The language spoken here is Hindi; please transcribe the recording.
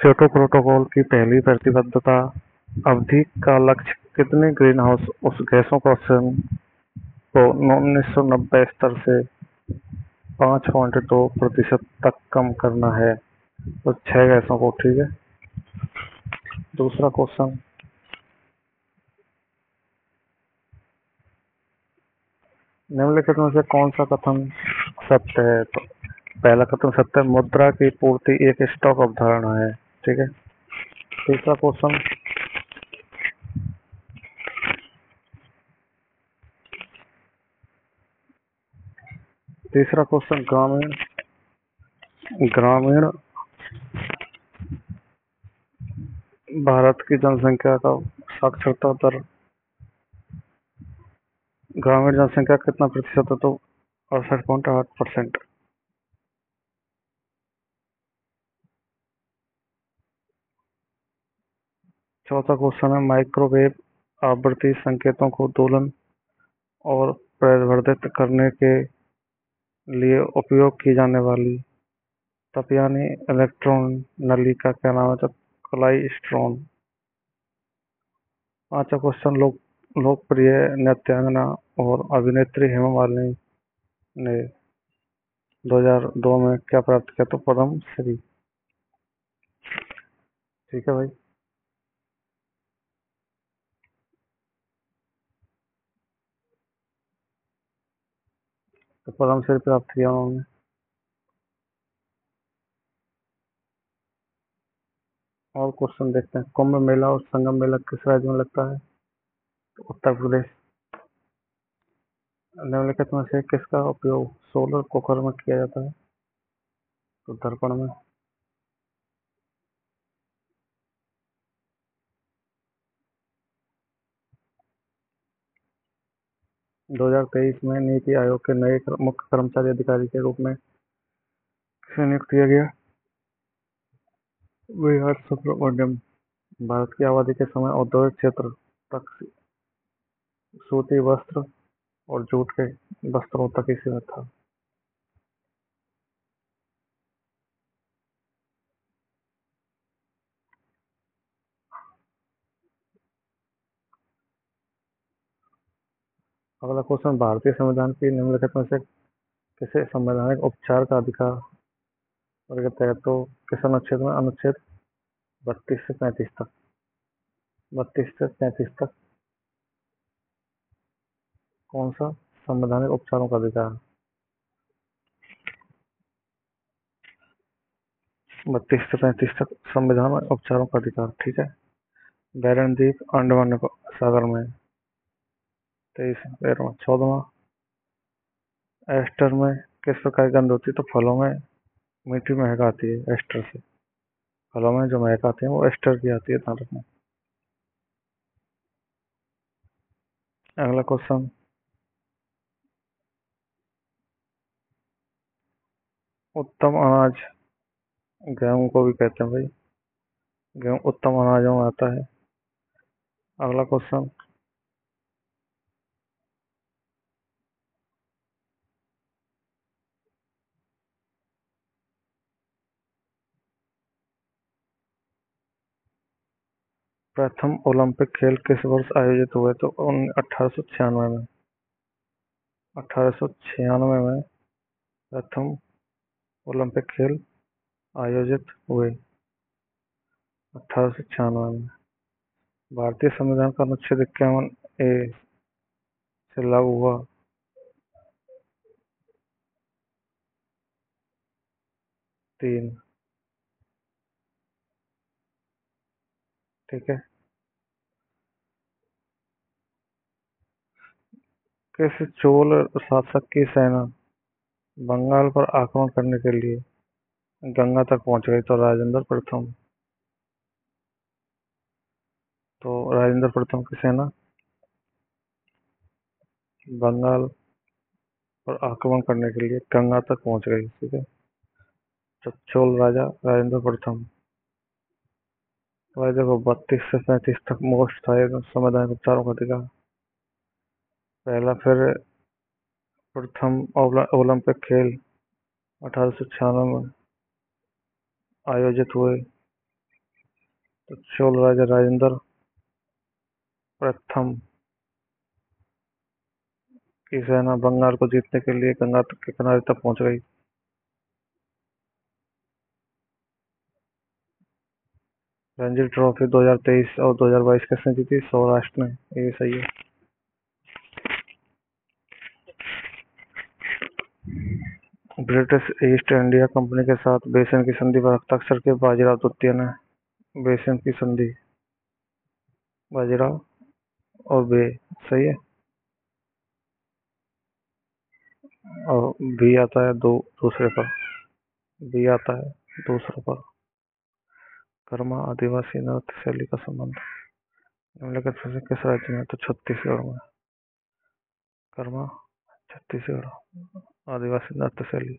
क्योटो प्रोटोकॉल की पहली प्रतिबद्धता अवधि का लक्ष्य कितने ग्रीनहाउस गैसों का उत्सर्जन को 1990 स्तर से 5.2% तक कम करना है। तो 6 गैसों को। ठीक है। दूसरा क्वेश्चन, निम्नलिखित में से कौन सा कथन सत्य है? तो पहला कथन सत्य है, मुद्रा की पूर्ति एक स्टॉक अवधारणा है। ठीक है। तीसरा क्वेश्चन, ग्रामीण भारत की जनसंख्या का साक्षरता दर, ग्रामीण जनसंख्या कितना प्रतिशत है? तो 68.8%। चौथा क्वेश्चन है, माइक्रोवेव आवृत्ति संकेतों को दोलन और प्रवर्धित करने के लिए उपयोग की जाने वाली तपयानी इलेक्ट्रॉन नली का क्या नाम है? तो क्लाइस्ट्रॉन। पांचवा क्वेश्चन, लोकप्रिय नृत्यांगना और अभिनेत्री हेमा मालिनी ने 2002 में क्या प्राप्त किया? तो पद्म श्री। ठीक है भाई। तो पद्म श्री प्राप्त किया उन्होंने। और क्वेश्चन देखते हैं, कुंभ मेला और संगम मेला किस राज्य में लगता है? तो उत्तर प्रदेश। निम्नलिखित में से किसका उपयोग सोलर कुकर में किया जाता है? तो दर्पण में। 2023 में नीति आयोग के नए मुख्य कर्मचारी अधिकारी के रूप में किसे नियुक्त किया गया? We are Subramaniam. भारत की आबादी के समय औद्योगिक क्षेत्र तक सूती वस्त्र और जूट के वस्त्रों तक ही सीमित था। अगला क्वेश्चन, भारतीय संविधान की निम्नलिखित में से किसे संवैधानिक उपचार का अधिकार वर्ग है? तो किस अनुच्छेद में? अनुच्छेद 32 से 35 तक। 32 से 35 तक कौन सा संवैधानिक उपचारों का अधिकार? 32 से 35 तक संविधान में उपचारों का अधिकार। ठीक है। बैरन द्वीप अंडमान सागर में। 23 14वां, एस्टर में किस प्रकार की गंध होती है? तो फलों में मीठी महक आती है एस्टर से। फलों में जो महक आती है वो एस्टर की आती है, ध्यान रखना। अगला क्वेश्चन, उत्तम अनाज गेहूं को भी कहते हैं भाई। गेहूं उत्तम अनाजों में आता है। अगला क्वेश्चन, प्रथम ओलंपिक खेल किस वर्ष आयोजित हुए? तो 1896 में। 1896 में प्रथम ओलंपिक खेल आयोजित हुए। 1896 में। भारतीय संविधान का अनुच्छेद 51A से लागू हुआ। 3। ठीक है। किस चोल शासक की सेना बंगाल पर आक्रमण करने के लिए गंगा तक पहुंच गई? तो राजेंद्र प्रथम। तो राजेंद्र प्रथम की सेना बंगाल पर आक्रमण करने के लिए गंगा तक पहुंच गई। ठीक है। तो चोल राजा राजेंद्र प्रथम। तो भाई देखो, 32 से 35 तक मोस्ट था ये संवैधानिक उपचारों का अधिकार। पहला, फिर प्रथम ओलंपिक खेल 1896 में आयोजित हुए। तो चोल राजा राजेंद्र प्रथम की सेना बंगाल को जीतने के लिए गंगा के किनारे तक पहुंच गई। रणजी ट्रॉफी 2023 और 2022 किसने जीती? सौराष्ट्र ने। ये सही है। ब्रिटिश ईस्ट इंडिया कंपनी के साथ बेसन की संधि पर हस्ताक्षर किए बाजीराव द्वितीय ने। बेसन की संधि, बाजीराव और बे, सही है। और बी आता है दूसरे पर, बी आता है दूसरे पर। कर्मा आदिवासी नृत्य शैली का संबंध निम्नलिखित में से किस राज्य में? तो छत्तीसगढ़ में। कर्मा छत्तीसगढ़ आदिवासी नृत्य शैली।